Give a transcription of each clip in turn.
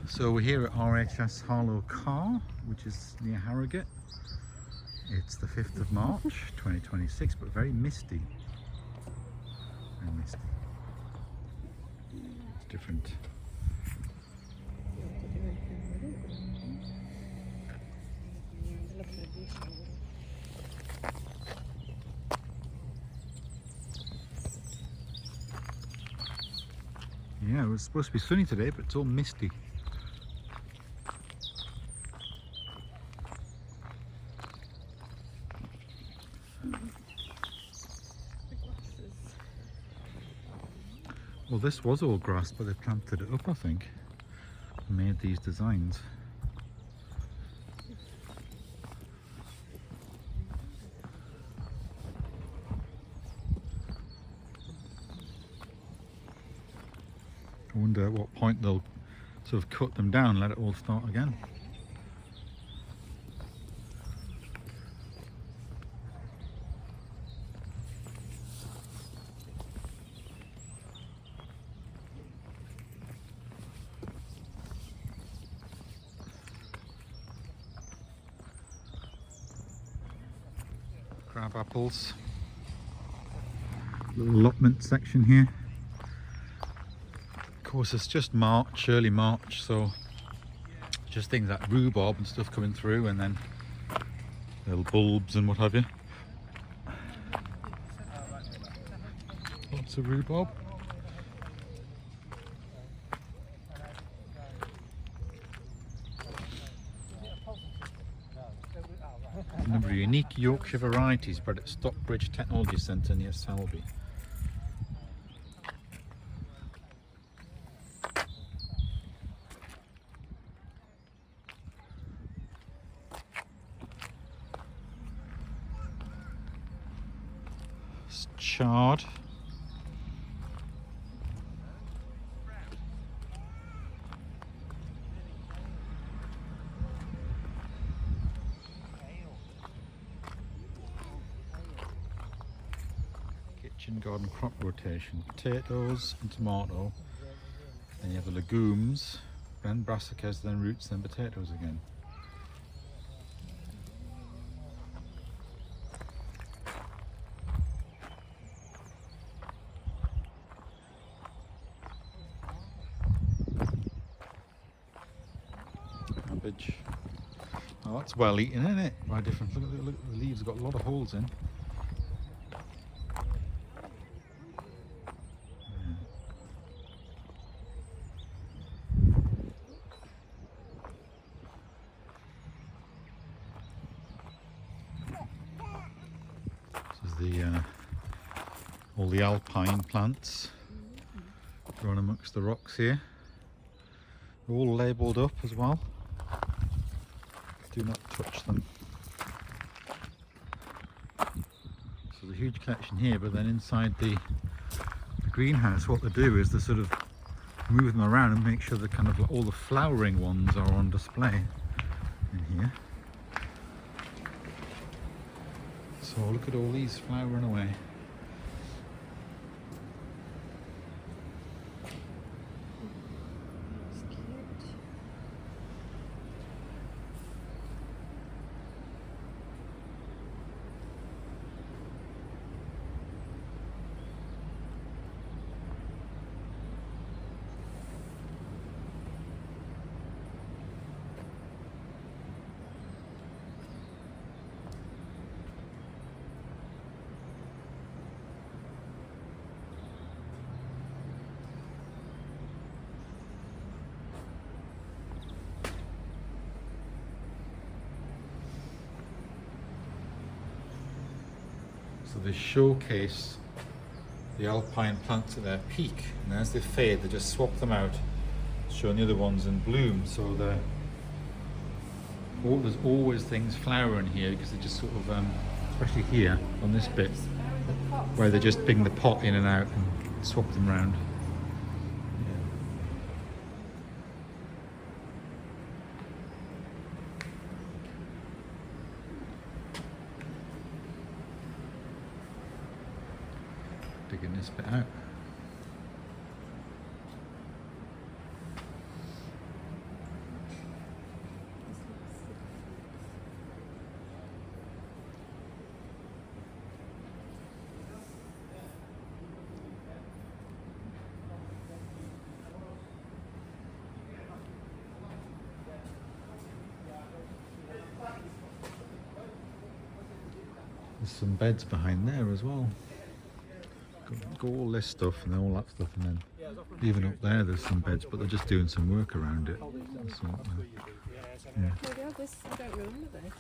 So we're here at RHS Harlow Carr, which is near Harrogate. It's the 5th of March 2026, but very misty. Very misty. It's different. Yeah, it was supposed to be sunny today, but it's all misty. Well, this was all grass, but they planted it up, I think, and made these designs. I wonder at what point they'll sort of cut them down and let it all start again. Crab apples. Little allotment section here. Of course, it's just March, early March, so just things like rhubarb and stuff coming through, and then little bulbs and what have you. Lots of rhubarb. A number of unique Yorkshire varieties bred at Stockbridge Technology Centre near Selby. It's chard. Kitchen garden crop rotation, potatoes and tomato, then you have the legumes, then brassicas, then roots, then potatoes again. Cabbage. Oh, that's well eaten, isn't it? By different. Look at the leaves, have got a lot of holes in. All the alpine plants growing amongst the rocks here. They're all labelled up as well. Do not touch them. So there's a huge collection here, but then inside the greenhouse, what they do is they sort of move them around and make sure that kind of all the flowering ones are on display in here. So look at all these flowering away. So they showcase the alpine plants at their peak, and as they fade, they just swap them out, showing the other ones in bloom. So there's always things flowering here because they just sort of, especially here on this bit, where they just bring the pot in and out and swap them around. Digging this bit out. There's some beds behind there as well. Got all this stuff and all that stuff, and then even up there there's some beds, but they're just doing some work around it. So, yeah. Maybe I don't remember this.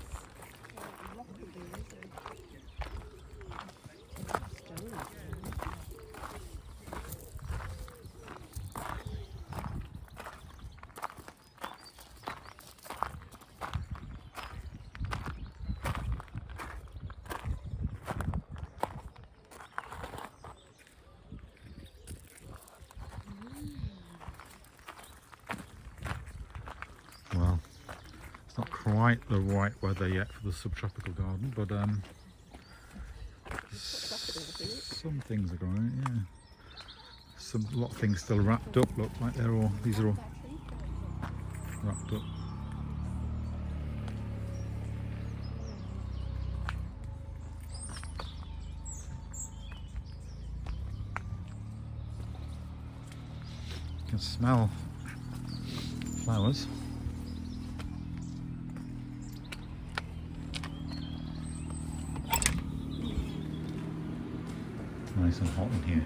Well, it's not quite the right weather yet for the subtropical garden, but some things are growing, yeah. A lot of things still wrapped up, look like these are all wrapped up. You can smell flowers. Nice and hot in here.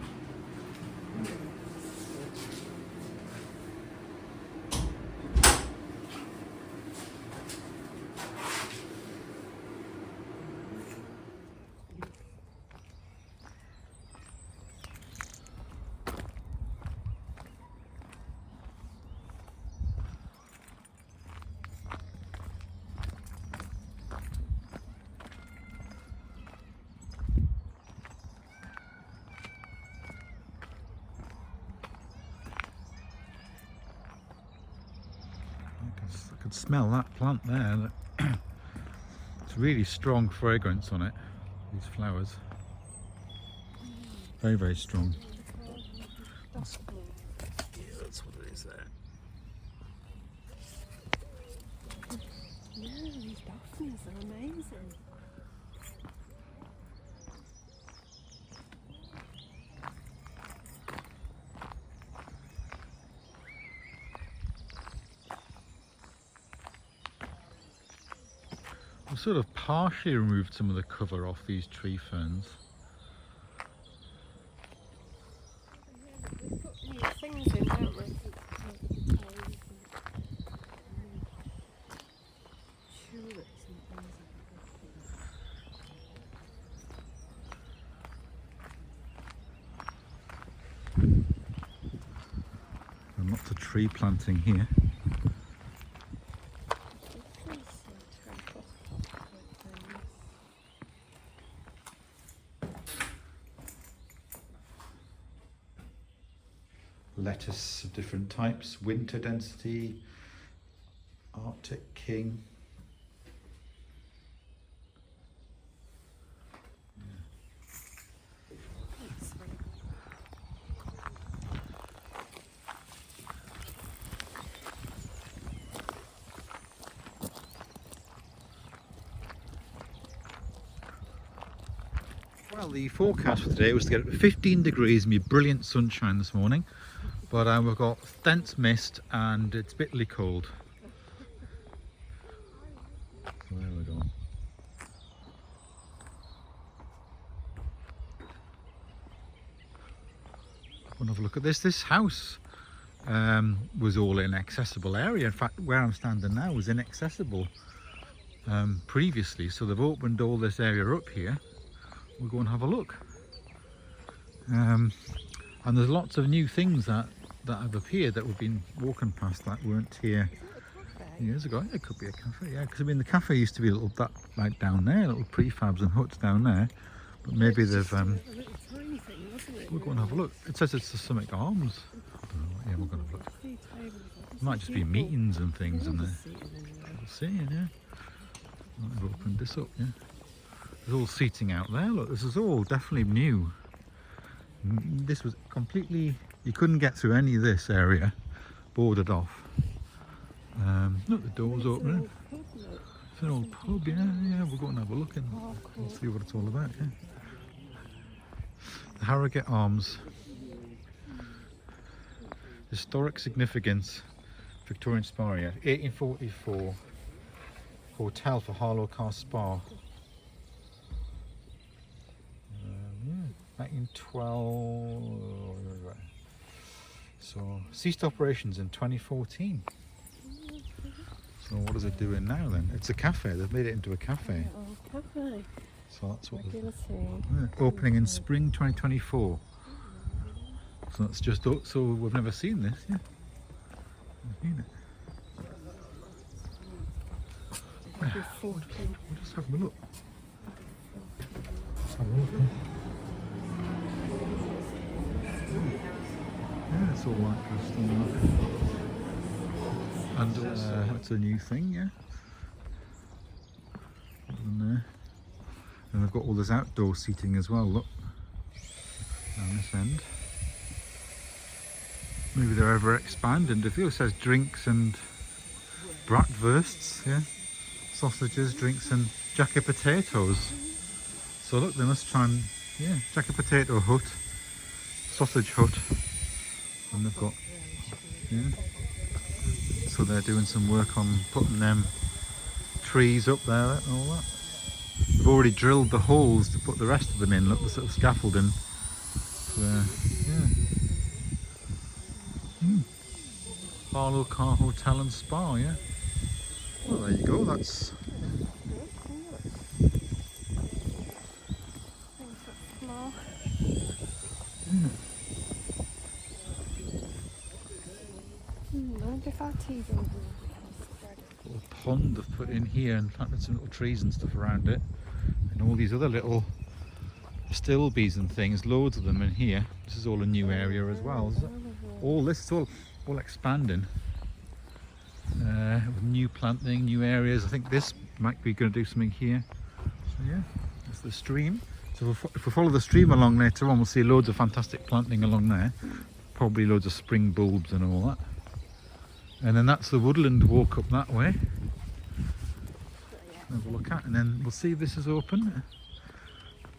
I could smell that plant there. It's really strong fragrance on it, these flowers. Very, very strong. That's what it is there. Yeah, these daphnes are amazing. I've sort of partially removed some of the cover off these tree ferns. They put things in, don't they? Tulips and things. And lots of tree planting here. Lettuce of different types, winter density, Arctic king. Well, the forecast for today was to get up to 15 degrees and be brilliant sunshine this morning, but we've got dense mist and it's bitterly cold. So there we go. We'll have a look at this. This house was all inaccessible area. In fact, where I'm standing now was inaccessible previously, so they've opened all this area up here. We'll go and have a look. And there's lots of new things that have appeared that we've been walking past that weren't here years ago. It could be a cafe, yeah, because I mean the cafe used to be a little that like down there, little prefabs and huts down there, but maybe they've we'll go and have a look. It says it's the Summit Arms. I don't know. Yeah, we'll go and have a look. It might just be meetings and things in there. We'll see, yeah. I've opened this up, yeah. There's all seating out there. Look, this is all definitely new. This was completely, you couldn't get through any of this area, boarded off. Look, the door's opening. It's an old pub, yeah, we'll go and have a look and see what it's all about, yeah. The Harrogate Arms. Historic significance, Victorian Spa, 1844. Hotel for Harlow Carr Spa. 1912. So ceased operations in 2014. So what is it doing now then? It's a cafe. They've made it into a cafe. Oh, cafe. So that's what Regular tea. opening in spring 2024. So that's just so we've never seen this. Yeah, we've seen it. Maybe 14. We'll just have a look. Let's have a look. Yeah, it's all like crystal. And it's a new thing, yeah. And they've got all this outdoor seating as well, look. Down this end. Maybe they're ever expanding. The view says drinks and bratwursts, yeah. Sausages, drinks and jacket potatoes. So look, they must try and, yeah, jacket potato hut, sausage hut. And they've got, yeah. So they're doing some work on putting them trees up there and all that. They've already drilled the holes to put the rest of them in, look, the sort of scaffolding. So, yeah. Harlow Carr Hotel and Spa, yeah. Well, there you go, that's... Little pond they've put in here and planted some little trees and stuff around it. And all these other little stilbies and things, loads of them in here. This is all a new area as well. All this is all expanding. With new planting, new areas. I think this might be going to do something here. So yeah, that's the stream. So if we follow the stream along later on, we'll see loads of fantastic planting along there. Probably loads of spring bulbs and all that. And then that's the woodland walk up that way. Have a look at, and then we'll see if this is open.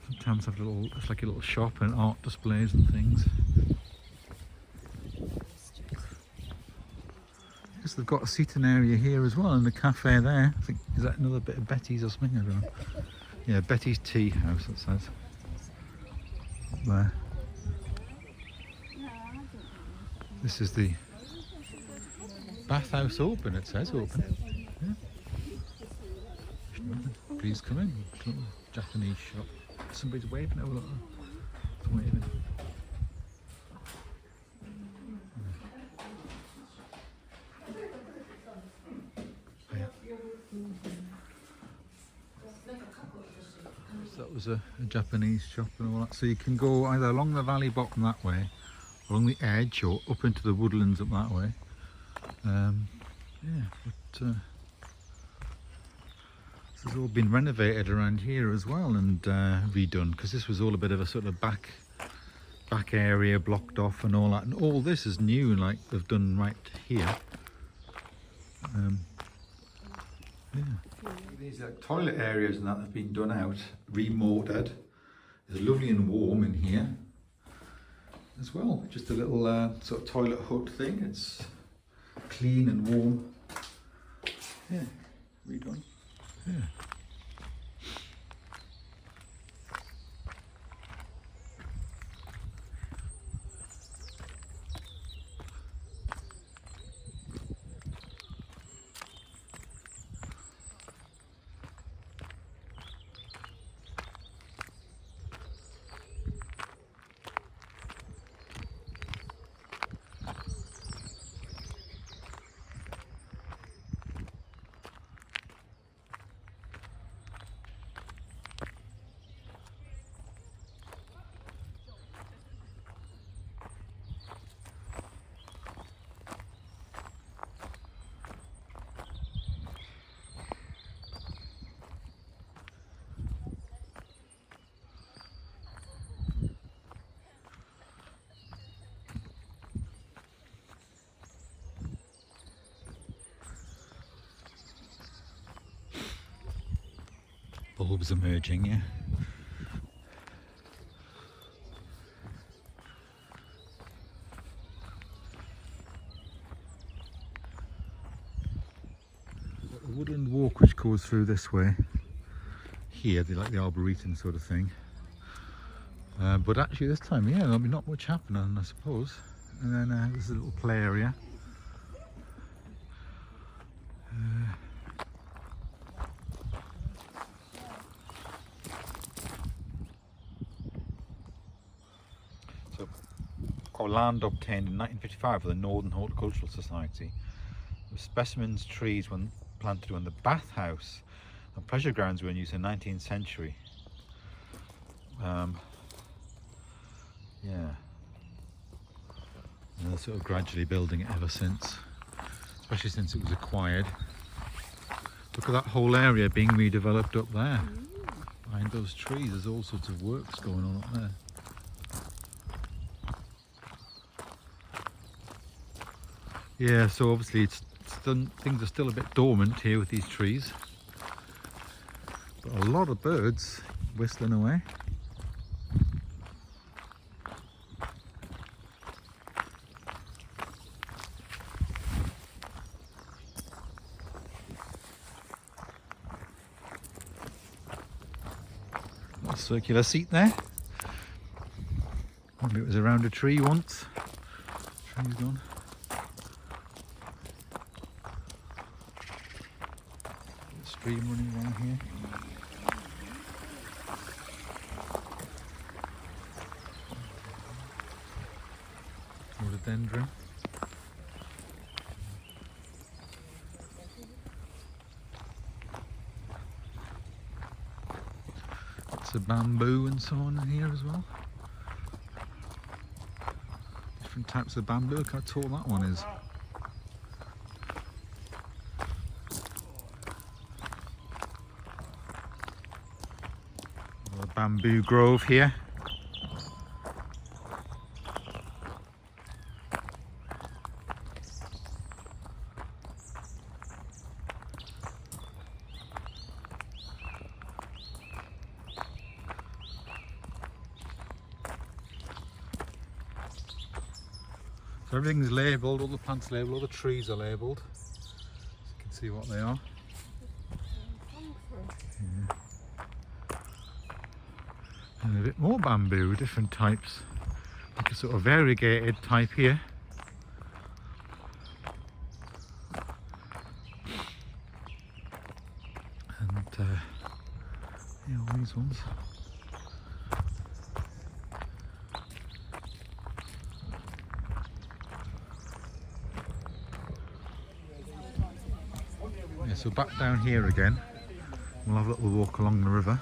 Sometimes have it's like a little shop and art displays and things. Yes, they've got a seating area here as well, and the cafe there. I think, is that another bit of Betty's or something? I don't know. Yeah, Betty's Tea House, it says. Up there. This is the bathhouse open, it says open. Yeah. Please come in. Little Japanese shop. Somebody's waving over there. It's waving. Yeah. So that was a Japanese shop and all that. So you can go either along the valley bottom that way, along the edge, or up into the woodlands up that way. Yeah, but this has all been renovated around here as well and redone, because this was all a bit of a sort of back area blocked off and all that, and all this is new, like they've done right here. Yeah. These toilet areas and that have been done out, remolded. It's lovely and warm in here as well. Just a little sort of toilet hut thing. It's clean and warm. Yeah, redone. Yeah. Bulbs emerging, yeah. A woodland walk which goes through this way. Here, they like the arboretum sort of thing. But actually this time, yeah, there'll be not much happening, I suppose. And then there's a little play area. So, our land obtained in 1955 for the Northern Horticultural Society. The specimens trees when planted when the bathhouse and pleasure grounds were in use in the 19th century. Yeah. And they're sort of gradually building it ever since, especially since it was acquired. Look at that whole area being redeveloped up there. Behind those trees, there's all sorts of works going on up there. Yeah, so obviously things are still a bit dormant here with these trees. But a lot of birds whistling away. Little circular seat there. Maybe it was around a tree once. Tree's gone. Stream running down here. Rhododendron. Lots of bamboo and so on in here as well. Different types of bamboo. Look how tall that one is. Bamboo grove here. So everything's labelled, all the plants labelled, all the trees are labelled. So you can see what they are. Yeah. And a bit more bamboo, different types, like a sort of variegated type here. And yeah, all these ones. Yeah, so back down here again, we'll have a little walk along the river.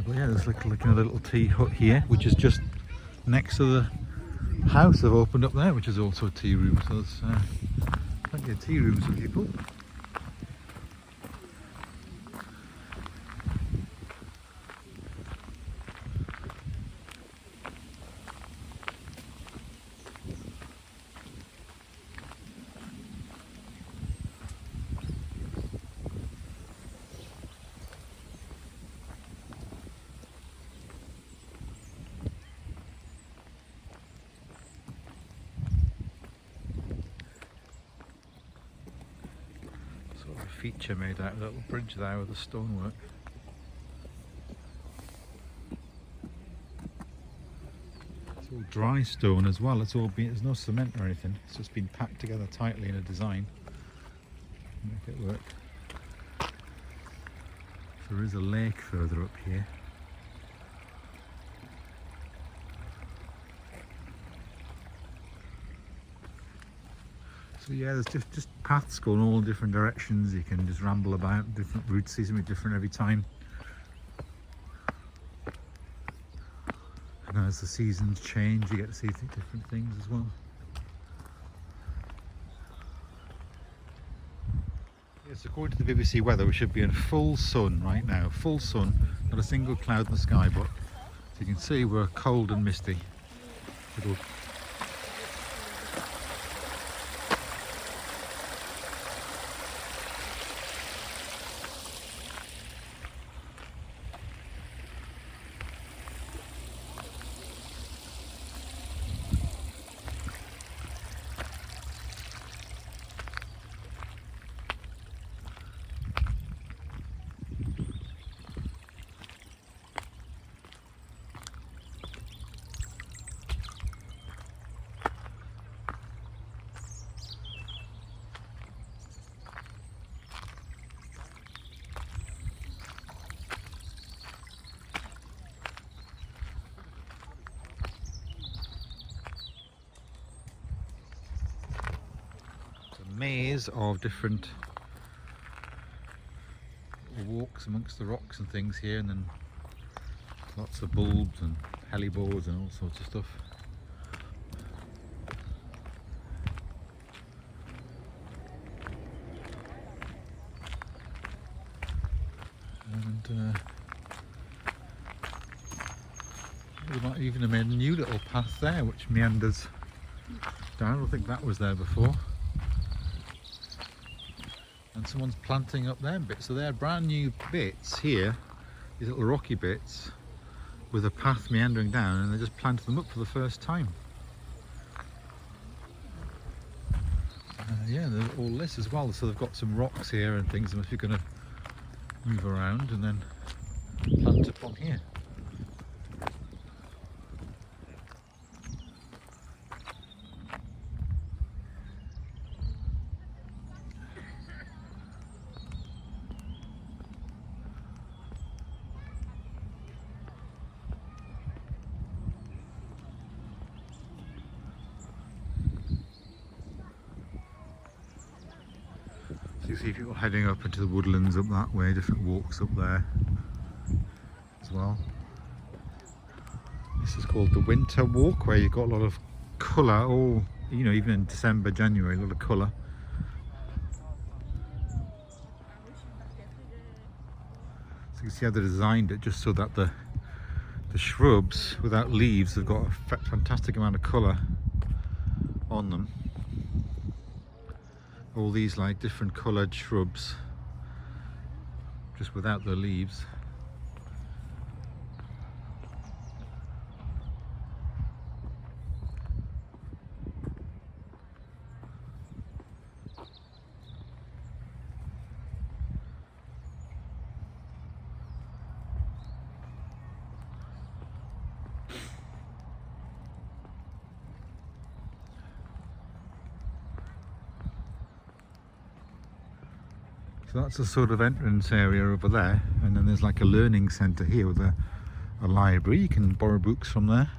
But yeah, there's like another little tea hut here, which is just next to the house they've opened up there, which is also a tea room. So there's plenty of tea rooms for people. Feature made out of a little bridge there with the stonework. It's all dry stone as well. There's no cement or anything. It's just been packed together tightly in a design. Make it work. There is a lake further up here. So yeah, there's just paths going all different directions. You can just ramble about, different routes, see something different every time. And as the seasons change, you get to see different things as well. Yes, according to the BBC weather, we should be in full sun right now. Full sun, not a single cloud in the sky, but as you can see, we're cold and misty. maze of different walks amongst the rocks and things here, and then lots of bulbs and hellebores and all sorts of stuff. And there might even have made a new little path there which meanders down. I don't think that was there before. And someone's planting up them bits, so they're brand new bits here, these little rocky bits with a path meandering down, and they just planted them up for the first time. Yeah, there's all this as well, so they've got some rocks here and things. They must be going to move around and then plant up on here. You see people heading up into the woodlands up that way, different walks up there as well. This is called the winter walk, where you've got a lot of colour, all, you know, even in December, January, a lot of colour. So you can see how they designed it, just so that the shrubs without leaves have got a fantastic amount of colour on them. All these like different coloured shrubs just without the leaves. So that's a sort of entrance area over there, and then there's like a learning centre here with a library. You can borrow books from there.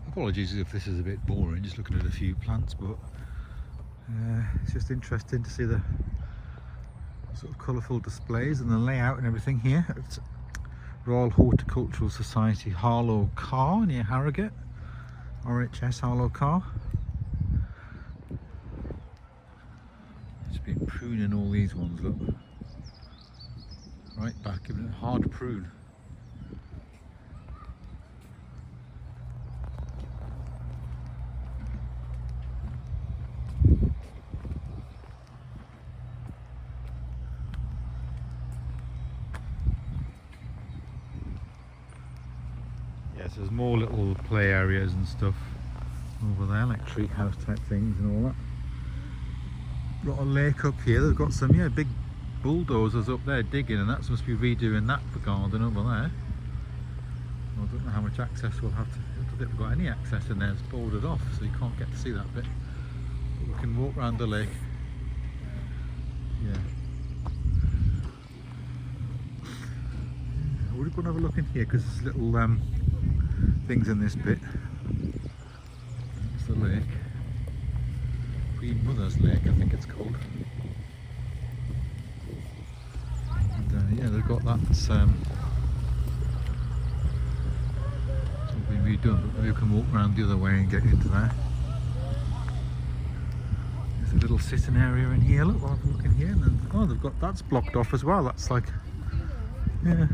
Apologies if this is a bit boring, just looking at a few plants, but it's just interesting to see the sort of colourful displays and the layout and everything here. It's Royal Horticultural Society Harlow, Carr, near Harrogate. RHS Harlow, Carr. Been pruning all these ones, look, right back, giving it a hard prune. Yes, there's more little play areas and stuff over there, like tree house type things and all that. Got a lake up here. They've got some big bulldozers up there digging, and that's supposed to be redoing that the garden over there. I don't know how much access we'll have to. I don't think we've got any access in there. It's boarded off, so you can't get to see that bit. But we can walk around the lake. Yeah. We're going to have a look in here because there's little things in this bit. That's the lake. Queen Mother's Lake, I think it's called. And yeah, they've got that. It's all been redone, but maybe you can walk around the other way and get into there. There's a little sitting area in here. Look, we'll have a look in here, and then they've got that's blocked off as well. That's like, yeah.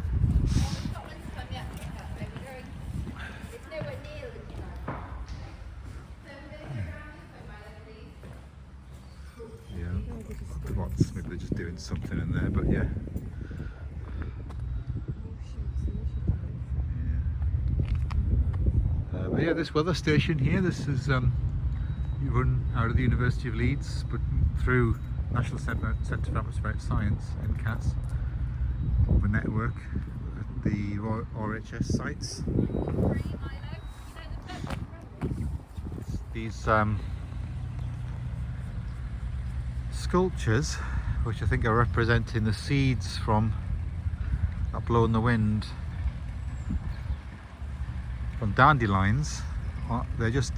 Maybe they're just doing something in there, but yeah. But yeah, this weather station here, this is you run out of the University of Leeds, but through National Centre for Atmospheric Science, NCAS, over network at the RHS sites. These sculptures, which I think are representing the seeds from that blow in the wind from dandelions, they just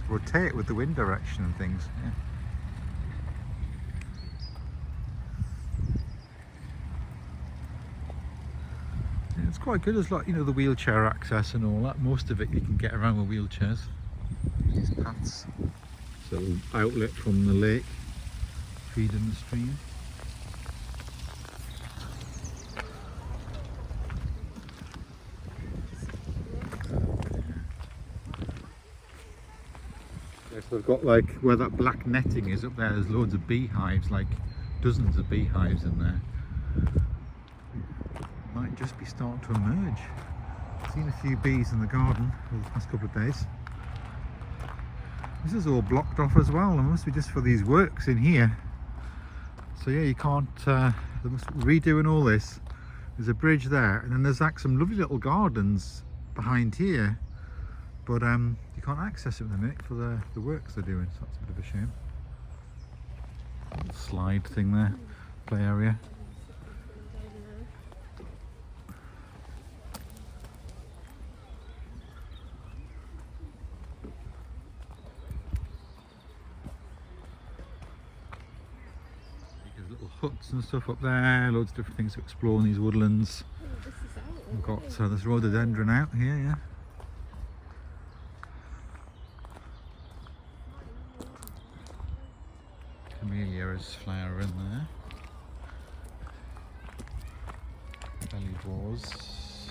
rotate with the wind direction and things. Yeah. Yeah, it's quite good. There's like, you know, the wheelchair access and all that. Most of it you can get around with wheelchairs. These paths. So outlet from the lake, feeding the stream. So they've got like where that black netting is up there, there's loads of beehives, like dozens of beehives in there. Might just be starting to emerge. I've seen a few bees in the garden over the past couple of days. This is all blocked off as well. It must be just for these works in here. So yeah, you can't, they must be redoing all this. There's a bridge there, and then there's like some lovely little gardens behind here. But you can't access it at the minute for the works they're doing, so that's a bit of a shame. Little slide thing there, play area. There's little huts and stuff up there, loads of different things to explore in these woodlands. We've got this rhododendron out here, yeah. Camellia is flowering there. Belly dwarves.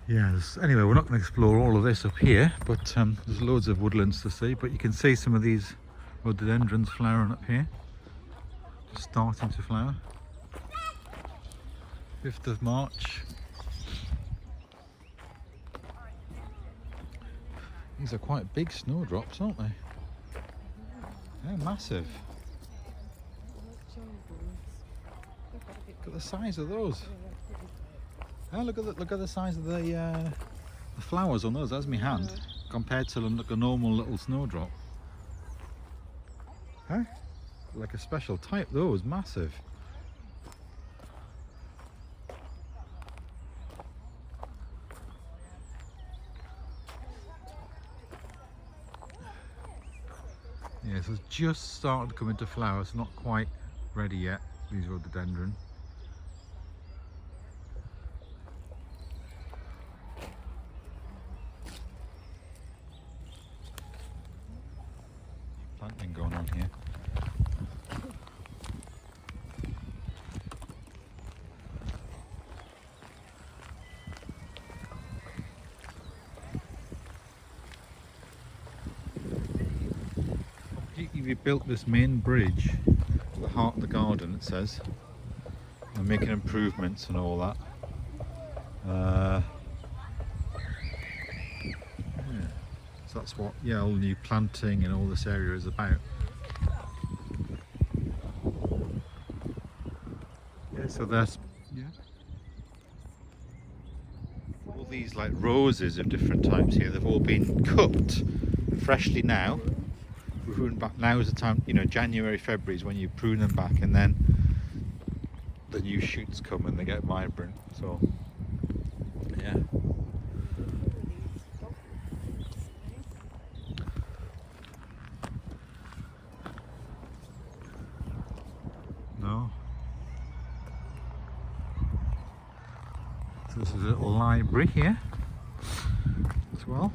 Yes. Anyway, we're not going to explore all of this up here, but there's loads of woodlands to see. But you can see some of these rhododendrons flowering up here, just starting to flower. 5th of March. These are quite big snowdrops, aren't they? They're massive. Look at the size of those. Oh, look at the size of the flowers on those. That's my hand compared to like a normal little snowdrop. Huh? Like a special type. Those massive. Yeah, so it's just starting to come into flower, so not quite ready yet, these rhododendron. Planting going on here. We built this main bridge at the heart of the garden, it says. They're making improvements and all that. Yeah. So that's what, yeah, all the new planting and all this area is about. Yeah, so there's, yeah, all these like roses of different types here. They've all been cut freshly now. Prune back. Now is the time, you know, January, February is when you prune them back, and then the new shoots come and they get vibrant. So yeah. No. So this is a little library here as well.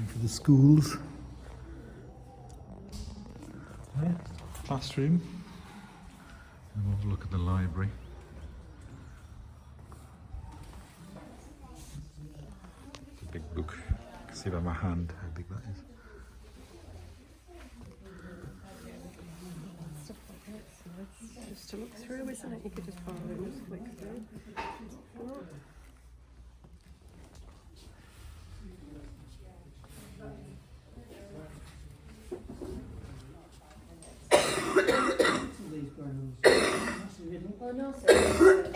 For the schools. Yeah, classroom. And we'll have a look at the library. It's a big book. You can see by my hand how big that is. Stuff like that, so it's just to look through, isn't it? You could just follow it and just flick through. Oh no, sir.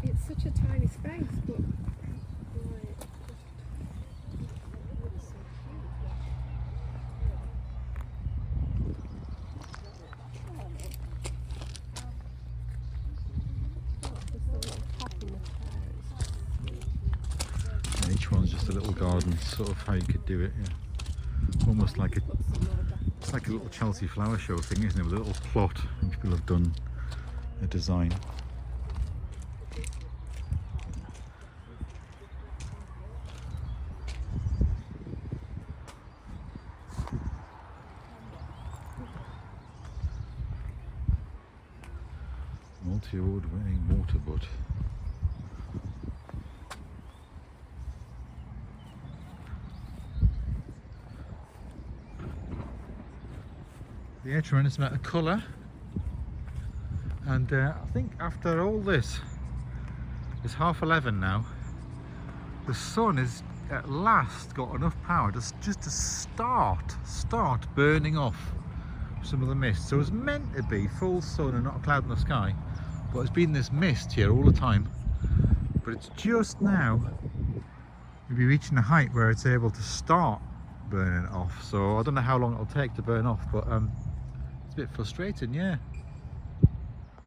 It's such a tiny space, but like, just a little tap in the chair. And each one's just a little garden, sort of how you could do it. Yeah, almost like it's like a little Chelsea flower show thing, isn't it? With a little plot, and people have done a design. Multi-award winning motorboat. The tremendous amount of colour, and I think after all this, it's 11:30 now. The sun has at last got enough power just to start burning off some of the mist. So it's meant to be full sun and not a cloud in the sky, but it's been this mist here all the time. But it's just now maybe reaching a height where it's able to start burning off. So I don't know how long it'll take to burn off, but it's a bit frustrating, yeah.